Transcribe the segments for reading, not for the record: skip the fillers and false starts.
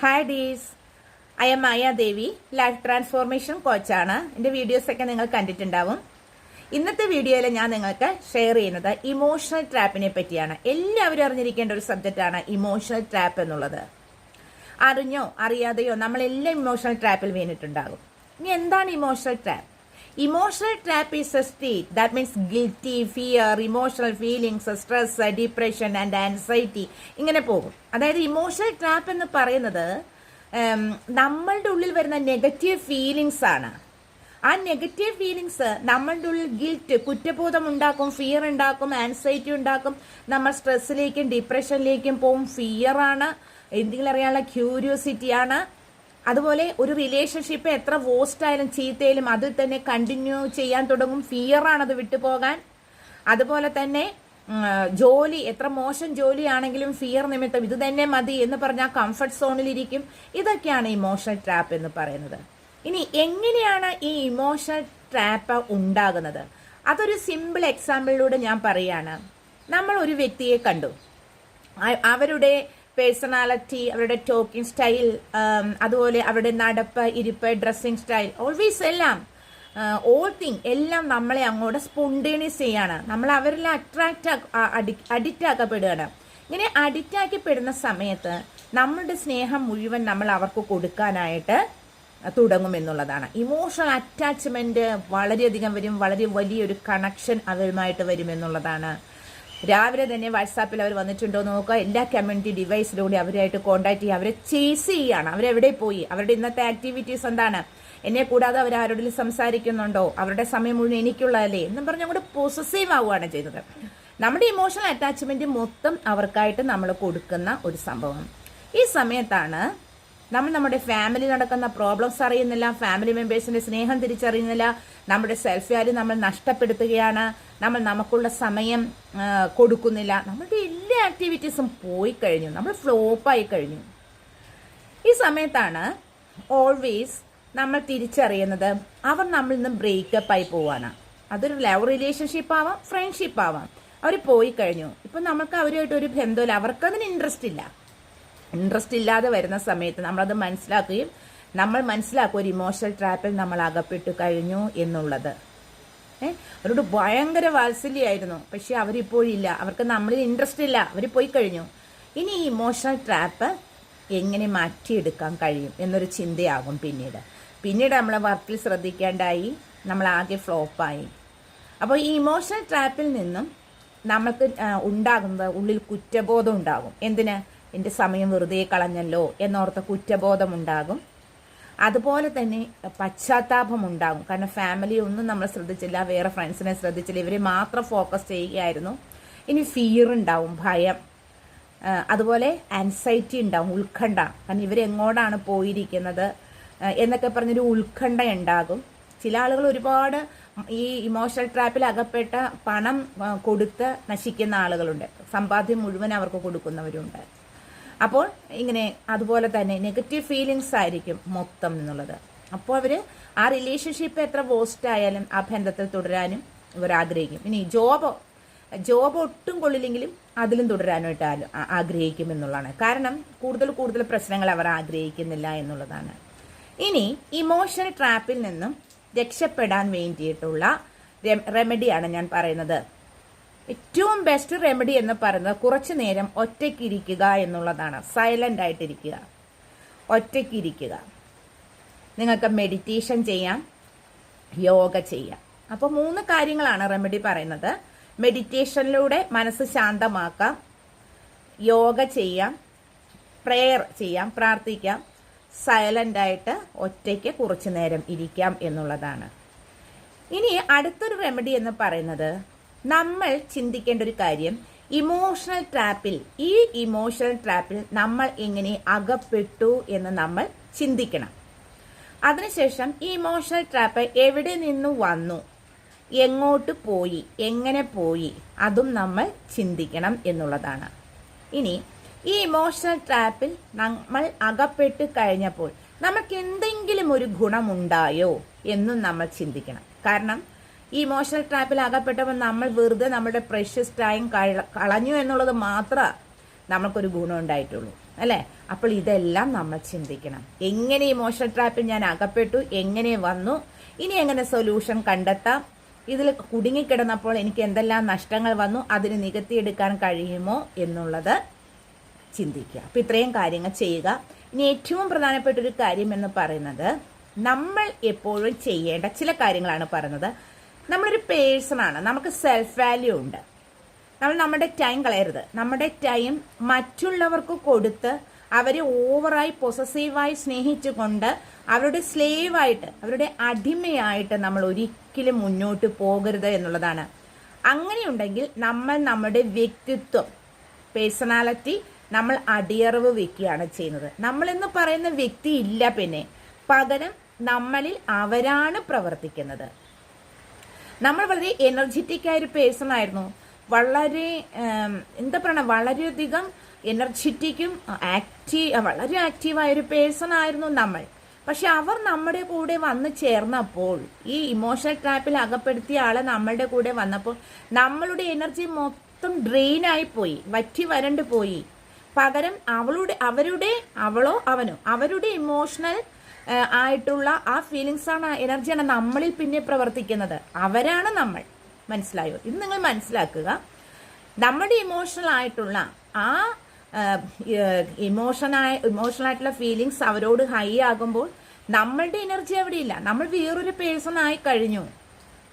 Hi ഡീസ്, I am Maya Devi, life transformation കോച്ചാണ്. എൻ്റെ വീഡിയോസൊക്കെ നിങ്ങൾ കണ്ടിട്ടുണ്ടാവും. ഇന്നത്തെ വീഡിയോയിൽ ഞാൻ നിങ്ങൾക്ക് ഷെയർ ചെയ്യുന്നത് ഇമോഷണൽ ട്രാപ്പിനെ പറ്റിയാണ്. എല്ലാവരും അറിഞ്ഞിരിക്കേണ്ട ഒരു സബ്ജക്റ്റാണ് ഇമോഷണൽ ട്രാപ്പ് എന്നുള്ളത്. അറിഞ്ഞോ അറിയാതെയോ നമ്മളെല്ലാം ഇമോഷണൽ ട്രാപ്പിൽ വീണിട്ടുണ്ടാകും. ഇനി എന്താണ് emotional trap? Emotional trap is a state that means guilty, fear, emotional feelings, stress, depression and anxiety. ഇങ്ങനെ പോകും. അതായത് ഇമോഷണൽ ട്രാപ്പ് എന്ന് പറയുന്നത് നമ്മളുടെ ഉള്ളിൽ വരുന്ന നെഗറ്റീവ് ഫീലിങ്സ് ആണ്. ആ നെഗറ്റീവ് ഫീലിങ്സ് നമ്മളുടെ ഉള്ളിൽ ഗിൽറ്റ്, കുറ്റബോധം ഉണ്ടാക്കും, ഫിയർ ഉണ്ടാക്കും, ആൻസൈറ്റി ഉണ്ടാക്കും. നമ്മൾ സ്ട്രെസ്സിലേക്കും ഡിപ്രഷനിലേക്കും പോകും. ഫിയർ ആണ്, എന്തെങ്കിലും അറിയാനുള്ള ക്യൂരിയോസിറ്റി ആണ്. അതുപോലെ ഒരു റിലേഷൻഷിപ്പ് എത്ര വേസ്റ്റ് ആയാലും ചീത്തയിലും അതിൽ തന്നെ കണ്ടിന്യൂ ചെയ്യാൻ തുടങ്ങും. ഫിയറാണ് അത് വിട്ടുപോകാൻ. അതുപോലെ തന്നെ ജോലി എത്ര മോശം ജോലിയാണെങ്കിലും ഫിയർ നിമിത്തം ഇത് തന്നെ മതി എന്ന് പറഞ്ഞാൽ കംഫർട്ട് സോണിലിരിക്കും. ഇതൊക്കെയാണ് ഇമോഷണൽ ട്രാപ്പ് എന്ന് പറയുന്നത്. ഇനി എങ്ങനെയാണ് ഈ ഇമോഷണൽ ട്രാപ്പ് ഉണ്ടാകുന്നത്? അതൊരു സിമ്പിൾ എക്സാമ്പിളിലൂടെ ഞാൻ പറയുകയാണ്. നമ്മൾ ഒരു വ്യക്തിയെ കണ്ടു, അവരുടെ പേഴ്സണാലിറ്റി, അവരുടെ ടോക്കിംഗ് സ്റ്റൈൽ, അതുപോലെ അവരുടെ നടപ്പ്, ഇരിപ്പ്, ഡ്രസ്സിങ് സ്റ്റൈൽ, ഓൾവേസ് എല്ലാം ഓൾ തിങ് എല്ലാം നമ്മളെ അങ്ങോട്ട് സ്പോണ്ടേനിയസ് ചെയ്യാണ്. നമ്മൾ അവരിൽ അഡിക്റ്റ് ആക്കപ്പെടുകയാണ്. ഇങ്ങനെ അഡിക്റ്റ് ആക്കപ്പെടുന്ന സമയത്ത് നമ്മളുടെ സ്നേഹം മുഴുവൻ നമ്മൾ അവർക്ക് കൊടുക്കാനായിട്ട് തുടങ്ങുമെന്നുള്ളതാണ്. ഇമോഷണൽ അറ്റാച്ച്മെന്റ് വളരെയധികം വരും. വളരെ വലിയൊരു കണക്ഷൻ അവരുമായിട്ട് വരുമെന്നുള്ളതാണ്. രാവിലെ തന്നെ വാട്സാപ്പിൽ അവർ വന്നിട്ടുണ്ടോ നോക്കുക. എല്ലാ കമ്മ്യൂണിറ്റി ഡിവൈസിലൂടെ അവരായിട്ട് കോൺടാക്ട് ചെയ്യുക. അവരെ ചേസ് ചെയ്യുകയാണ്. അവരെവിടെ പോയി, അവരുടെ ഇന്നത്തെ ആക്ടിവിറ്റീസ് എന്താണ്, എന്നെ കൂടാതെ അവർ ആരോടെങ്കിലും സംസാരിക്കുന്നുണ്ടോ, അവരുടെ സമയം മുഴുവൻ എനിക്കുള്ളതല്ലേ എന്നും പറഞ്ഞ് അങ്ങോട്ട് പോസസീവ് ആവുകയാണ് ചെയ്തത്. നമ്മുടെ ഇമോഷണൽ അറ്റാച്ച്മെന്റ് മൊത്തം അവർക്കായിട്ട് നമ്മൾ കൊടുക്കുന്ന ഒരു സംഭവം. ഈ സമയത്താണ് നമ്മൾ നമ്മുടെ ഫാമിലി നടക്കുന്ന പ്രോബ്ലംസ് അറിയുന്നില്ല, ഫാമിലി മെമ്പേഴ്സിന്റെ സ്നേഹം തിരിച്ചറിയുന്നില്ല, നമ്മുടെ സെൽഫ് വാല്യൂ നമ്മൾ നഷ്ടപ്പെടുത്തുകയാണ്, നമ്മൾ നമുക്കുള്ള സമയം കൊടുക്കുന്നില്ല, നമ്മളുടെ എല്ലാ ആക്ടിവിറ്റീസും പോയി കഴിഞ്ഞു, നമ്മൾ ഫ്ലോപ്പായി കഴിഞ്ഞു. ഈ സമയത്താണ് ഓൾവേസ് നമ്മൾ തിരിച്ചറിയുന്നത് അവർ നമ്മളിൽ നിന്ന് ബ്രേക്കപ്പ് ആയി പോവാണ്. അതൊരു ലവ് റിലേഷൻഷിപ്പ് ആവാം, ഫ്രണ്ട്ഷിപ്പ് ആവാം. അവർ പോയി കഴിഞ്ഞു. ഇപ്പം നമുക്ക് അവരുമായിട്ട് ഒരു ബന്ധമില്ല, അവർക്കതിന് ഇൻട്രസ്റ്റ് ഇല്ലാതെ വരുന്ന സമയത്ത് നമ്മളത് മനസ്സിലാക്കുകയും നമ്മൾ മനസ്സിലാക്കും ഒരു ഇമോഷണൽ ട്രാപ്പിൽ നമ്മൾ അകപ്പെട്ടു കഴിഞ്ഞു എന്നുള്ളത്. അവരോട് ഭയങ്കര വാത്സല്യമായിരുന്നു, പക്ഷെ അവരിപ്പോഴില്ല, അവർക്ക് നമ്മളിൽ ഇൻട്രസ്റ്റ് ഇല്ല, അവർ പോയി കഴിഞ്ഞു. ഇനി ഈ ഇമോഷണൽ ട്രാപ്പ് എങ്ങനെ മാറ്റിയെടുക്കാൻ കഴിയും എന്നൊരു ചിന്തയാകും പിന്നീട് നമ്മളെ വർക്കിൽ ശ്രദ്ധിക്കേണ്ടായി, നമ്മൾ ആകെ ഫ്ലോപ്പായി. അപ്പോൾ ഈ ഇമോഷണൽ ട്രാപ്പിൽ നിന്നും നമുക്ക് ഉണ്ടാകുന്നത് ഉള്ളിൽ കുറ്റബോധം ഉണ്ടാകും. എന്തിന്? എൻ്റെ സമയം വെറുതെ കളഞ്ഞല്ലോ എന്നോർത്ത കുറ്റബോധം ഉണ്ടാകും. അതുപോലെ തന്നെ പശ്ചാത്താപം ഉണ്ടാകും. കാരണം ഫാമിലി ഒന്നും നമ്മൾ ശ്രദ്ധിച്ചില്ല, വേറെ ഫ്രണ്ട്സിനെ ശ്രദ്ധിച്ചില്ല, ഇവരെ മാത്രം ഫോക്കസ് ചെയ്യുകയായിരുന്നു. ഇനി ഫിയർ ഉണ്ടാവും, ഭയം. അതുപോലെ ആൻസൈറ്റി ഉണ്ടാവും, ഉത്കണ്ഠ. കാരണം ഇവരെങ്ങോട്ടാണ് പോയിരിക്കുന്നത് എന്നൊക്കെ പറഞ്ഞൊരു ഉത്കണ്ഠ ഉണ്ടാകും. ചില ആളുകൾ ഒരുപാട് ഈ ഇമോഷണൽ ട്രാപ്പിൽ അകപ്പെട്ട പണം കൊടുത്ത് നശിക്കുന്ന ആളുകളുണ്ട്, സമ്പാദ്യം മുഴുവൻ അവർക്ക് കൊടുക്കുന്നവരുണ്ട്. അപ്പോൾ ഇങ്ങനെ അതുപോലെ തന്നെ നെഗറ്റീവ് ഫീലിങ്സ് ആയിരിക്കും മൊത്തം എന്നുള്ളത്. അപ്പോൾ അവർ ആ റിലേഷൻഷിപ്പ് എത്ര വേസ്റ്റ് ആയാലും ആ ബന്ധത്തിൽ തുടരാനും ഇവർ ആഗ്രഹിക്കും. ഇനി ജോബ് ഒട്ടും കൊള്ളില്ലെങ്കിലും അതിലും തുടരാനായിട്ട് ആഗ്രഹിക്കും എന്നുള്ളതാണ്. കാരണം കൂടുതൽ പ്രശ്നങ്ങൾ അവർ ആഗ്രഹിക്കുന്നില്ല എന്നുള്ളതാണ്. ഇനി ഇമോഷണൽ ട്രാപ്പിൽ നിന്നും രക്ഷപ്പെടാൻ വേണ്ടിയിട്ടുള്ള റെമഡിയാണ് ഞാൻ പറയുന്നത്. ഏറ്റവും ബെസ്റ്റ് റെമഡി എന്ന് പറയുന്നത് കുറച്ചു നേരം ഒറ്റയ്ക്കിരിക്കുക എന്നുള്ളതാണ്. സൈലന്റ് ആയിട്ടിരിക്കുക, ഒറ്റയ്ക്കിരിക്കുക. നിങ്ങൾക്ക് മെഡിറ്റേഷൻ ചെയ്യാം, യോഗ ചെയ്യാം. അപ്പോൾ 3 കാര്യങ്ങളാണ് റെമഡി പറയുന്നത്. മെഡിറ്റേഷനിലൂടെ മനസ്സ് ശാന്തമാക്കാം, യോഗ ചെയ്യാം, പ്രെയർ ചെയ്യാം, പ്രാർത്ഥിക്കാം, സൈലന്റ് ആയിട്ട് ഒറ്റയ്ക്ക് കുറച്ചു നേരം ഇരിക്കാം എന്നുള്ളതാണ്. ഇനി അടുത്തൊരു റെമഡി എന്ന് പറയുന്നത്, നമ്മൾ ചിന്തിക്കേണ്ട ഒരു കാര്യം, ഈ ഇമോഷണൽ ട്രാപ്പിൽ നമ്മൾ എങ്ങനെ അകപ്പെട്ടു എന്ന് നമ്മൾ ചിന്തിക്കണം. അതിനുശേഷം ഈ ഇമോഷണൽ ട്രാപ്പ് എവിടെ നിന്ന് വന്നു, എങ്ങോട്ട് പോയി, എങ്ങനെ പോയി, അതും നമ്മൾ ചിന്തിക്കണം എന്നുള്ളതാണ്. ഇനി ഈ ഇമോഷണൽ ട്രാപ്പിൽ നമ്മൾ അകപ്പെട്ട് കഴിഞ്ഞപ്പോൾ നമുക്ക് എന്തെങ്കിലും ഒരു ഗുണമുണ്ടായോ എന്നും നമ്മൾ ചിന്തിക്കണം. കാരണം ഈ ഇമോഷണൽ ട്രാപ്പിൽ അകപ്പെട്ടപ്പോൾ നമ്മൾ വെറുതെ നമ്മുടെ പ്രഷ്യസ് ടൈം കളഞ്ഞു എന്നുള്ളത് മാത്രമേ നമുക്കൊരു ഗുണം ഉണ്ടായിട്ടുള്ളൂ. അല്ലേ? അപ്പോൾ ഇതെല്ലാം നമ്മൾ ചിന്തിക്കണം. എങ്ങനെ ഇമോഷണൽ ട്രാപ്പിൽ ഞാൻ അകപ്പെട്ടു, എങ്ങനെ വന്നു, ഇനി എങ്ങനെ സൊല്യൂഷൻ കണ്ടെത്താം, ഇതിൽ കുടുങ്ങിക്കിടന്നപ്പോൾ എനിക്ക് എന്തെല്ലാം നഷ്ടങ്ങൾ വന്നു, അതിന് നികത്തിയെടുക്കാൻ കഴിയുമോ എന്നുള്ളത് ചിന്തിക്കുക. അപ്പം ഇത്രയും കാര്യങ്ങൾ ചെയ്യുക. ഇനി ഏറ്റവും പ്രധാനപ്പെട്ട ഒരു കാര്യം എന്ന് പറയുന്നത്, നമ്മൾ എപ്പോഴും ചെയ്യേണ്ട ചില കാര്യങ്ങളാണ് പറയുന്നത്. നമ്മളൊരു പേഴ്സണാണ്, നമുക്ക് സെൽഫ് വാല്യൂ ഉണ്ട്. നമ്മൾ നമ്മുടെ ടൈം കളയരുത്. നമ്മുടെ ടൈം മറ്റുള്ളവർക്ക് കൊടുത്ത് അവരെ ഓവറായി പൊസസീവായി സ്നേഹിച്ചുകൊണ്ട് അവരുടെ സ്ലേവായിട്ട്, അവരുടെ അടിമയായിട്ട് നമ്മൾ ഒരിക്കലും മുന്നോട്ട് പോകരുത് എന്നുള്ളതാണ്. അങ്ങനെയുണ്ടെങ്കിൽ നമ്മൾ നമ്മുടെ വ്യക്തിത്വം, പേഴ്സണാലിറ്റി നമ്മൾ അടിയറവ് വെക്കുകയാണ് ചെയ്യുന്നത്. നമ്മളെന്ന് പറയുന്ന വ്യക്തി ഇല്ല, പിന്നെ പകരം നമ്മളിൽ അവരാണ് പ്രവർത്തിക്കുന്നത്. നമ്മൾ വളരെ എനർജറ്റിക് ആയൊരു പേഴ്സൺ ആയിരുന്നു, വളരെ എന്താ പറയുക, വളരെയധികം എനർജറ്റിക്കും വളരെ ആക്റ്റീവായൊരു പേഴ്സൺ ആയിരുന്നു നമ്മൾ. പക്ഷെ അവർ നമ്മുടെ കൂടെ വന്ന് ചേർന്നപ്പോൾ, ഈ ഇമോഷണൽ ട്രാപ്പിൽ അകപ്പെടുത്തിയ ആളെ നമ്മളുടെ കൂടെ വന്നപ്പോൾ നമ്മളുടെ എനർജി മൊത്തം ഡ്രെയിനായി പോയി, വറ്റി വരണ്ടു പോയി. പകരം അവളോ അവനോ അവരുടെ ഇമോഷണൽ ആയിട്ടുള്ള ആ ഫീലിങ്സ് ആണ്, എനർജിയാണ് നമ്മളിൽ പിന്നെ പ്രവർത്തിക്കുന്നത്. അവരാണ് നമ്മൾ. മനസ്സിലായോ? ഇത് നിങ്ങൾ മനസ്സിലാക്കുക. നമ്മുടെ ഇമോഷണൽ ആയിട്ടുള്ള ആ ഇമോഷണലായിട്ടുള്ള ഫീലിങ്സ് അവരോട് ഹൈ ആകുമ്പോൾ നമ്മളുടെ എനർജി അവിടെ ഇല്ല, നമ്മൾ വേറൊരു പേഴ്സൺ ആയി കഴിഞ്ഞു.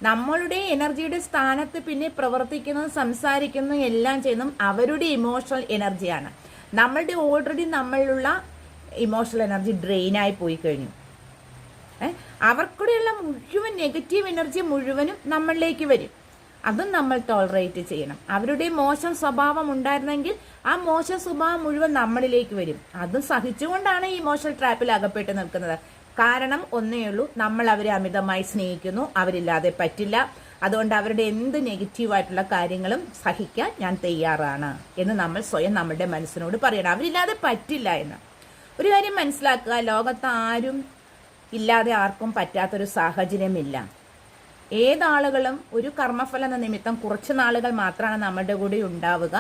നമ്മളുടെ എനർജിയുടെ സ്ഥാനത്ത് പിന്നെ പ്രവർത്തിക്കുന്നതും സംസാരിക്കുന്നതും എല്ലാം ചെയ്യുന്നതും അവരുടെ ഇമോഷണൽ എനർജിയാണ്. നമ്മളുള്ള ഇമോഷണൽ എനർജി ഡ്രെയിനായി പോയി കഴിഞ്ഞു. അവർക്കൂടെയുള്ള മുഴുവൻ നെഗറ്റീവ് എനർജി മുഴുവനും നമ്മളിലേക്ക് വരും. അതും നമ്മൾ ടോളറേറ്റ് ചെയ്യണം. അവരുടെ മോശം സ്വഭാവം ഉണ്ടായിരുന്നെങ്കിൽ ആ മോശം സ്വഭാവം മുഴുവൻ നമ്മളിലേക്ക് വരും. അതും സഹിച്ചുകൊണ്ടാണ് ഈ ഇമോഷണൽ ട്രാപ്പിൽ അകപ്പെട്ട് നിൽക്കുന്നത്. കാരണം ഒന്നേ ഉള്ളൂ, നമ്മൾ അവരെ അമിതമായി സ്നേഹിക്കുന്നു, അവരില്ലാതെ പറ്റില്ല. അതുകൊണ്ട് അവരുടെ എന്ത് നെഗറ്റീവായിട്ടുള്ള കാര്യങ്ങളും സഹിക്കാൻ ഞാൻ തയ്യാറാണ് എന്ന് നമ്മൾ സ്വയം നമ്മുടെ മനസ്സിനോട് പറയണം. അവരില്ലാതെ പറ്റില്ല എന്ന്. ഒരു കാര്യം മനസ്സിലാക്കുക, ലോകത്ത് ആരും ഇല്ലാതെ ആർക്കും പറ്റാത്തൊരു സാഹചര്യമില്ല. ഏതാളുകളും ഒരു കർമ്മഫല നിമിത്തം കുറച്ച് നാളുകൾ മാത്രമാണ് നമ്മുടെ കൂടെ ഉണ്ടാവുക.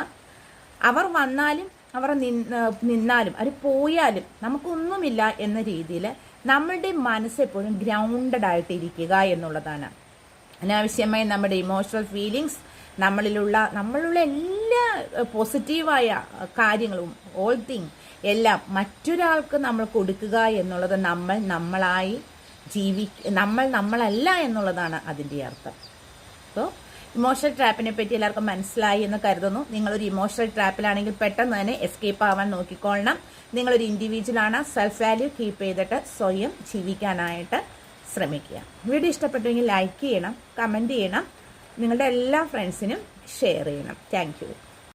അവർ വന്നാലും അവർ നിന്നാലും അവർ പോയാലും നമുക്കൊന്നുമില്ല എന്ന രീതിയിൽ നമ്മളുടെ മനസ്സെപ്പോഴും ഗ്രൗണ്ടഡ് ആയിട്ട് ഇരിക്കുക എന്നുള്ളതാണ്. അനാവശ്യമായി നമ്മുടെ ഇമോഷണൽ ഫീലിങ്സ്, നമ്മളുള്ള എല്ലാ പോസിറ്റീവായ കാര്യങ്ങളും, ഓൾ തിങ് എല്ലാം മറ്റൊരാൾക്ക് നമ്മൾ കൊടുക്കുക എന്നുള്ളത് നമ്മൾ നമ്മളല്ല എന്നുള്ളതാണ് അതിൻ്റെ അർത്ഥം. അപ്പോൾ ഇമോഷണൽ ട്രാപ്പിനെ പറ്റി എല്ലാവർക്കും മനസ്സിലായി എന്ന് കരുതുന്നു. നിങ്ങളൊരു ഇമോഷണൽ ട്രാപ്പിലാണെങ്കിൽ പെട്ടെന്ന് തന്നെ എസ്കേപ്പ് ആവാൻ നോക്കിക്കൊള്ളണം. നിങ്ങളൊരു ഇൻഡിവിജ്വലാണ്. സെൽഫ് വാല്യൂ കീപ്പ് ചെയ്തിട്ട് സ്വയം ജീവിക്കാനായിട്ട് ശ്രമിക്കുക. വീഡിയോ ഇഷ്ടപ്പെട്ടുവെങ്കിൽ ലൈക്ക് ചെയ്യണം, കമൻറ്റ് ചെയ്യണം, നിങ്ങളുടെ എല്ലാ ഫ്രണ്ട്സിനും ഷെയർ ചെയ്യണം. Thank you.